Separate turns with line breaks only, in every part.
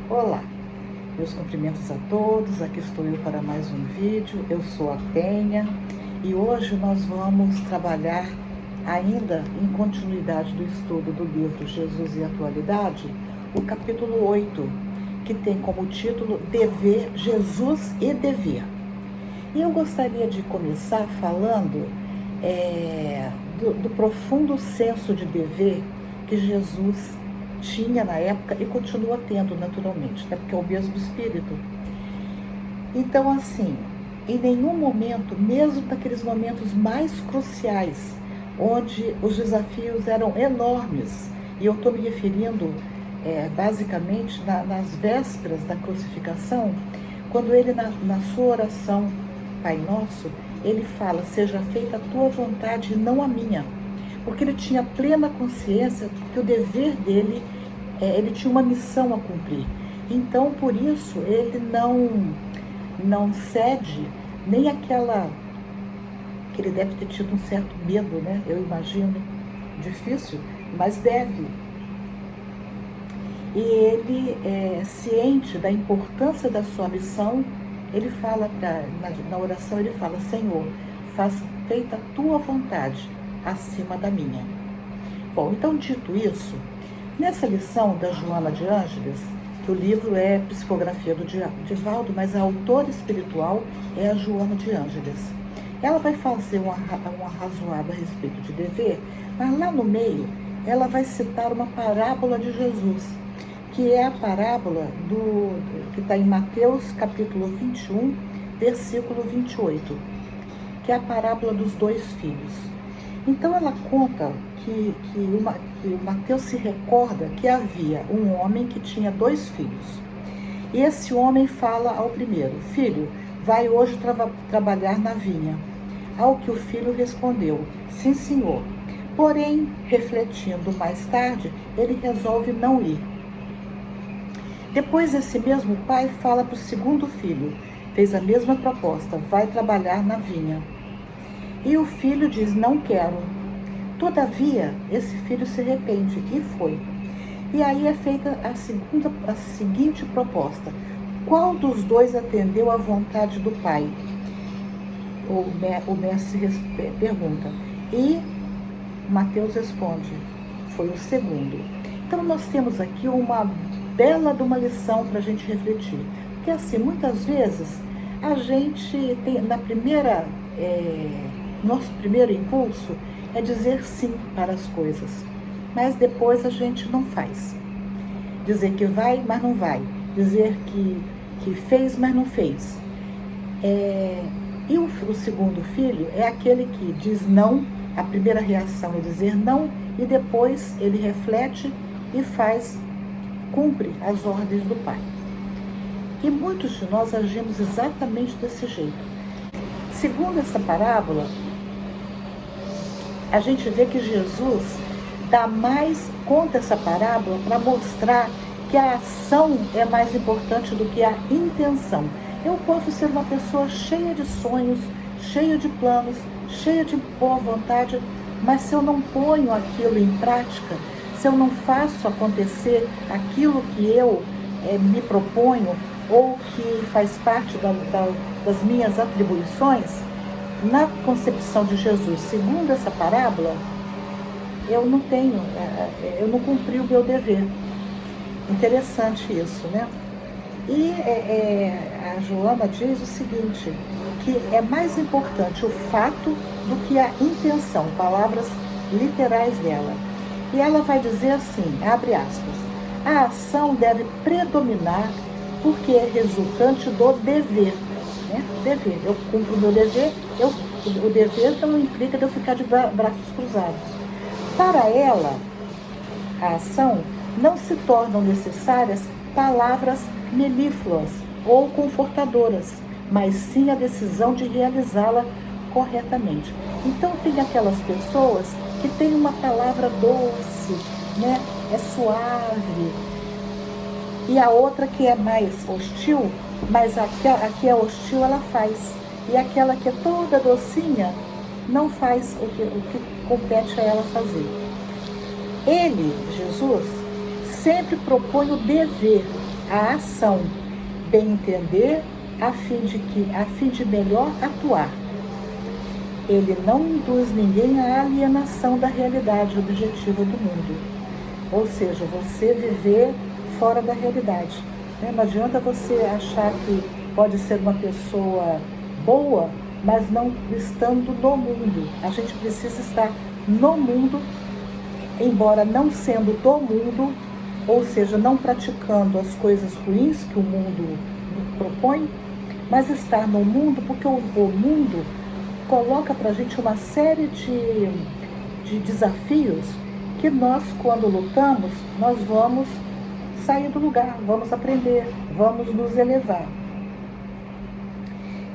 Olá, meus cumprimentos a todos, aqui estou eu para mais um vídeo, eu sou a Penha e hoje nós vamos trabalhar ainda em continuidade do estudo do livro Jesus e Atualidade, o capítulo 8, que tem como título Dever, Jesus e Dever. E eu gostaria de começar falando do profundo senso de dever que Jesus tinha na época e continua tendo naturalmente, né? Porque é o mesmo Espírito. Então, assim, em nenhum momento, mesmo naqueles momentos mais cruciais, onde os desafios eram enormes, e eu estou me referindo basicamente nas vésperas da crucificação, quando ele, na sua oração, Pai Nosso, ele fala, seja feita a tua vontade e não a minha. Porque ele tinha plena consciência que o dever dele, ele tinha uma missão a cumprir. Então, por isso, ele não cede nem aquela, que ele deve ter tido um certo medo, né? Eu imagino, difícil, mas deve. E ele, ciente da importância da sua missão, ele fala, na oração ele fala, Senhor, faça feita a tua vontade acima da minha. Bom, então dito isso, nessa lição da Joana de Ângeles, que o livro é psicografia do Divaldo, mas a autora espiritual é a Joana de Ângeles. Ela vai fazer um arrazoado a respeito de dever, mas lá no meio ela vai citar uma parábola de Jesus, que é a parábola que está em Mateus capítulo 21, versículo 28, que é a parábola dos dois filhos. Então ela conta que o Mateus se recorda que havia um homem que tinha dois filhos. E esse homem fala ao primeiro, filho, vai hoje trabalhar na vinha. Ao que o filho respondeu, sim senhor. Porém, refletindo mais tarde, ele resolve não ir. Depois esse mesmo pai fala para o segundo filho, fez a mesma proposta, vai trabalhar na vinha. E o filho diz, não quero. Todavia, esse filho se arrepende e foi. E aí é feita a seguinte proposta. Qual dos dois atendeu à vontade do pai? O mestre pergunta. E Mateus responde, foi o segundo. Então nós temos aqui uma bela de uma lição para a gente refletir. Porque assim, muitas vezes, a gente tem, nosso primeiro impulso é dizer sim para as coisas, mas depois a gente não faz. Dizer que vai, mas não vai. Dizer que fez, mas não fez. E o segundo filho é aquele que diz não, a primeira reação é dizer não, e depois ele reflete e cumpre as ordens do pai. E muitos de nós agimos exatamente desse jeito. Segundo essa parábola, a gente vê que Jesus conta essa parábola para mostrar que a ação é mais importante do que a intenção. Eu posso ser uma pessoa cheia de sonhos, cheia de planos, cheia de boa vontade, mas se eu não ponho aquilo em prática, se eu não faço acontecer aquilo que eu me proponho ou que faz parte das minhas atribuições, na concepção de Jesus, segundo essa parábola, eu não cumpri o meu dever. Interessante isso, né? E a Joana diz o seguinte, que é mais importante o fato do que a intenção, palavras literais dela. E ela vai dizer assim, abre aspas, a ação deve predominar porque é resultante do dever. Né? Dever, eu cumpro o meu dever, o dever não implica de eu ficar de braços cruzados. Para ela, a ação, não se tornam necessárias palavras melífluas ou confortadoras, mas sim a decisão de realizá-la corretamente. Então tem aquelas pessoas que têm uma palavra doce, né? É suave, e a outra que é mais hostil, mas a que é hostil ela faz, e aquela que é toda docinha não faz o que compete a ela fazer. Ele, Jesus, sempre propõe o dever, a ação, bem entender, a fim de melhor atuar. Ele não induz ninguém à alienação da realidade objetiva do mundo. Ou seja, você viver fora da realidade. Não adianta você achar que pode ser uma pessoa boa, mas não estando no mundo. A gente precisa estar no mundo, embora não sendo do mundo, ou seja, não praticando as coisas ruins que o mundo propõe, mas estar no mundo, porque o mundo coloca para a gente uma série de desafios que nós, quando lutamos, nós vamos sair do lugar, vamos aprender, vamos nos elevar.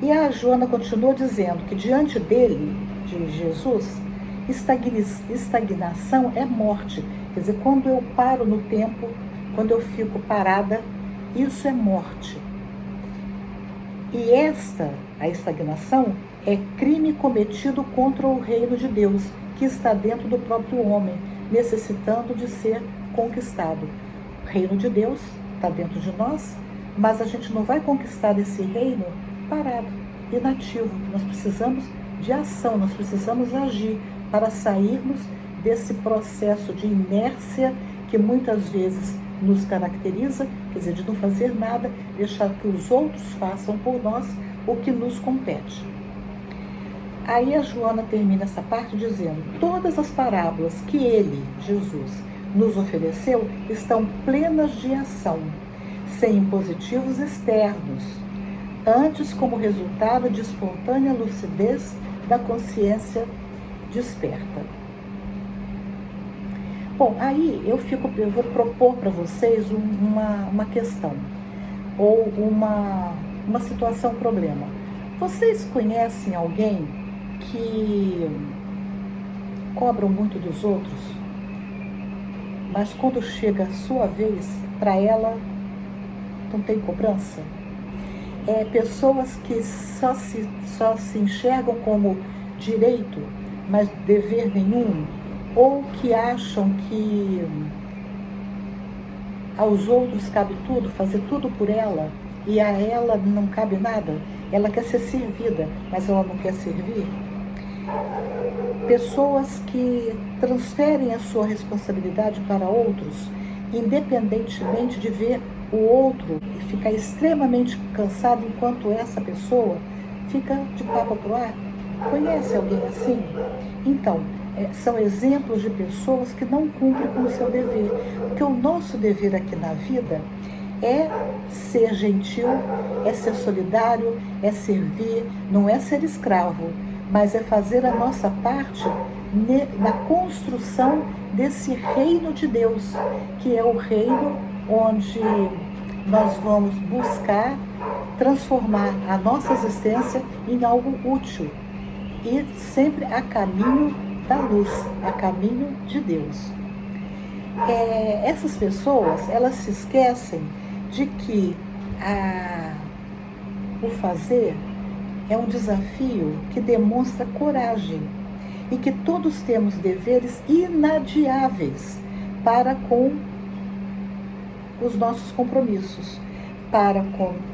E a Joana continua dizendo que diante dele, de Jesus, estagnação é morte. Quer dizer, quando eu paro no tempo, quando eu fico parada, isso é morte. E a estagnação, é crime cometido contra o reino de Deus, que está dentro do próprio homem, necessitando de ser conquistado. O reino de Deus está dentro de nós, mas a gente não vai conquistar esse reino parado, inativo. Nós precisamos de ação, nós precisamos agir para sairmos desse processo de inércia que muitas vezes nos caracteriza, quer dizer, de não fazer nada, deixar que os outros façam por nós o que nos compete. Aí a Joana termina essa parte dizendo: todas as parábolas que ele, Jesus, nos ofereceu estão plenas de ação, sem impositivos externos, antes como resultado de espontânea lucidez da consciência desperta. Bom, aí eu vou propor para vocês uma questão, ou uma situação, problema. Vocês conhecem alguém que cobram muito dos outros, mas quando chega a sua vez, para ela não tem cobrança? Pessoas que só se enxergam como direito, mas dever nenhum, ou que acham que aos outros cabe tudo, fazer tudo por ela, e a ela não cabe nada. Ela quer ser servida, mas ela não quer servir. Pessoas que transferem a sua responsabilidade para outros, independentemente de ver o outro e ficar extremamente cansado enquanto essa pessoa fica de papo pro ar. Conhece alguém assim? Então, são exemplos de pessoas que não cumprem com o seu dever. Porque o nosso dever aqui na vida é ser gentil, é ser solidário, é servir, não é ser escravo, mas é fazer a nossa parte na construção desse reino de Deus, que é o reino onde nós vamos buscar transformar a nossa existência em algo útil e sempre a caminho da luz, a caminho de Deus. Essas pessoas, elas se esquecem de que o fazer é um desafio que demonstra coragem e que todos temos deveres inadiáveis para com os nossos compromissos, para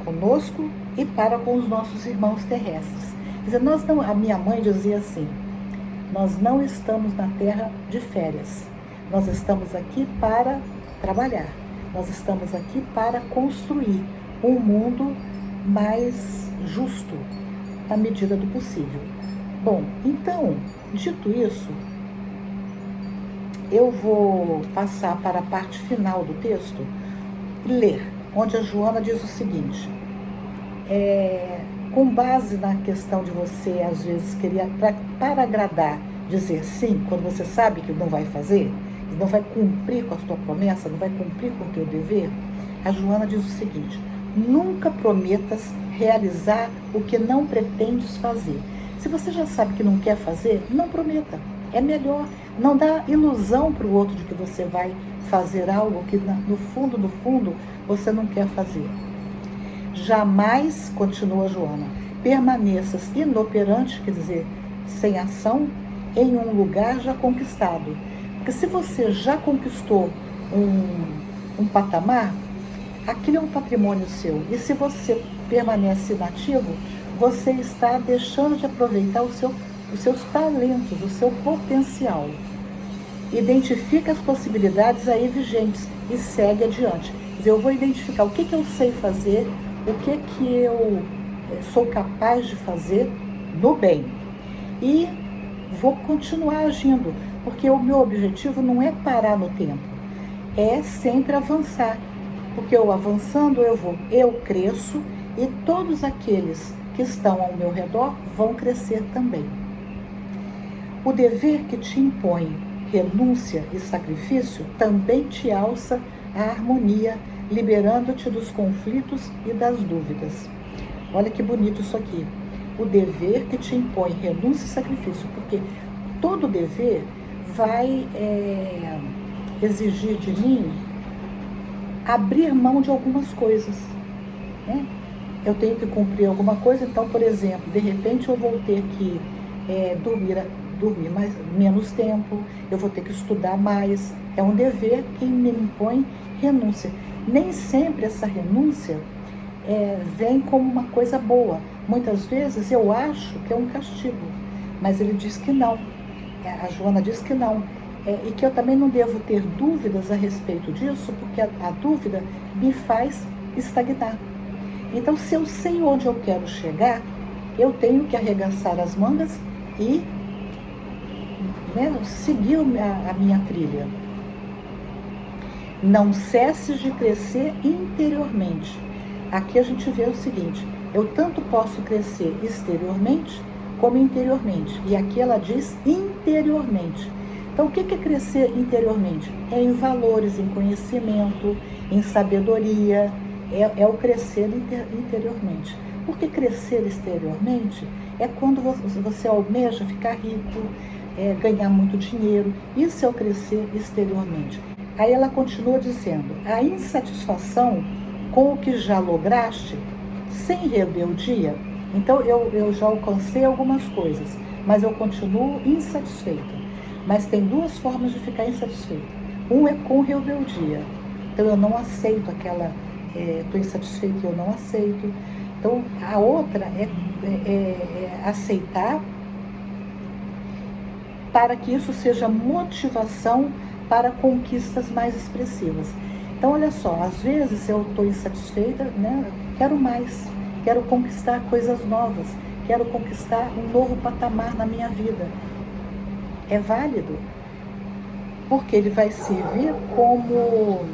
conosco e para com os nossos irmãos terrestres. Quer dizer, a minha mãe dizia assim: nós não estamos na terra de férias, nós estamos aqui para trabalhar, nós estamos aqui para construir um mundo mais justo, à medida do possível. Bom, então, dito isso, eu vou passar para a parte final do texto e ler, onde a Joana diz o seguinte: com base na questão de você, às vezes, querer, para agradar, dizer sim, quando você sabe que não vai fazer, que não vai cumprir com a sua promessa, não vai cumprir com o teu dever, a Joana diz o seguinte: nunca prometas realizar o que não pretendes fazer. Se você já sabe que não quer fazer, não prometa. É melhor. Não dá ilusão para o outro de que você vai fazer algo que no fundo, você não quer fazer. Jamais, continua Joana, permaneças inoperante, quer dizer, sem ação, em um lugar já conquistado. Porque se você já conquistou um patamar, aquilo é um patrimônio seu. E se você permanece inativo, você está deixando de aproveitar os seus talentos, o seu potencial. Identifica as possibilidades aí vigentes e segue adiante. Quer dizer, eu vou identificar o que eu sei fazer, o que eu sou capaz de fazer no bem. E vou continuar agindo, porque o meu objetivo não é parar no tempo, é sempre avançar. Porque eu avançando, eu cresço e todos aqueles que estão ao meu redor vão crescer também. O dever que te impõe renúncia e sacrifício também te alça à harmonia, liberando-te dos conflitos e das dúvidas. Olha que bonito isso aqui. O dever que te impõe renúncia e sacrifício, porque todo dever vai exigir de mim abrir mão de algumas coisas, né? Eu tenho que cumprir alguma coisa, então, por exemplo, de repente eu vou ter que dormir menos tempo, eu vou ter que estudar mais. É um dever que me impõe renúncia. Nem sempre essa renúncia vem como uma coisa boa. Muitas vezes eu acho que é um castigo, mas ele diz que não. A Joana diz que não. E que eu também não devo ter dúvidas a respeito disso, porque a dúvida me faz estagnar. Então, se eu sei onde eu quero chegar, eu tenho que arregaçar as mangas e seguir a minha trilha. Não cesses de crescer interiormente. Aqui a gente vê o seguinte: eu tanto posso crescer exteriormente como interiormente. E aqui ela diz interiormente. Então, o que é crescer interiormente? É em valores, em conhecimento, em sabedoria, é o crescer interiormente. Porque crescer exteriormente é quando você almeja ficar rico, ganhar muito dinheiro. Isso é o crescer exteriormente. Aí ela continua dizendo: a insatisfação com o que já lograste, sem rebeldia. Então, eu já alcancei algumas coisas, mas eu continuo insatisfeita. Mas tem duas formas de ficar insatisfeita. Um é com rebeldia. Então eu não aceito estou insatisfeita e eu não aceito. Então a outra é aceitar, para que isso seja motivação para conquistas mais expressivas. Então olha só, às vezes eu estou insatisfeita, né? Quero mais, quero conquistar coisas novas, quero conquistar um novo patamar na minha vida. É válido, porque ele vai servir como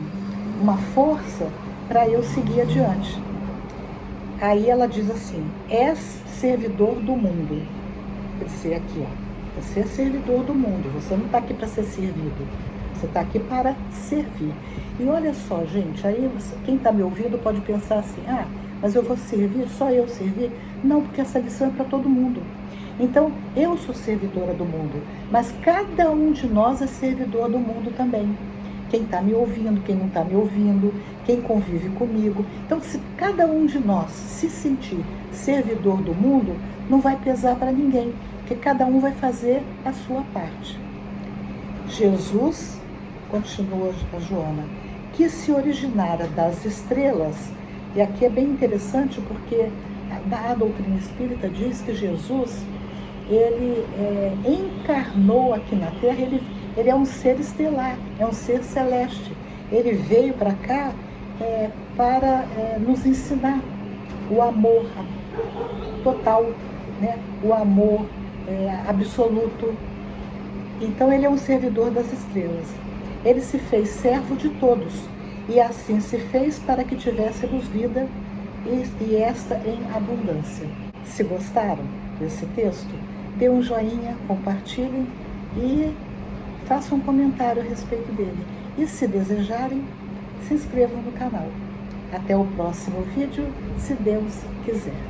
uma força para eu seguir adiante. Aí ela diz assim: és servidor do mundo. Quer dizer, aqui, ó, você é servidor do mundo, você não está aqui para ser servido, você está aqui para servir. E olha só, gente, aí quem está me ouvindo pode pensar assim: ah, mas eu vou servir, só eu servir? Não, porque essa lição é para todo mundo. Então, eu sou servidora do mundo, mas cada um de nós é servidor do mundo também. Quem está me ouvindo, quem não está me ouvindo, quem convive comigo. Então, se cada um de nós se sentir servidor do mundo, não vai pesar para ninguém, porque cada um vai fazer a sua parte. Jesus, continua a Joana, que se originara das estrelas, e aqui é bem interessante porque a doutrina espírita diz que Jesus, ele encarnou aqui na Terra, ele é um ser estelar, é um ser celeste. Ele veio para cá para nos ensinar o amor total, né? O amor absoluto. Então ele é um servidor das estrelas. Ele se fez servo de todos e assim se fez para que tivéssemos vida e esta em abundância. Se gostaram desse texto, dê um joinha, compartilhem e façam um comentário a respeito dele. E se desejarem, se inscrevam no canal. Até o próximo vídeo, se Deus quiser.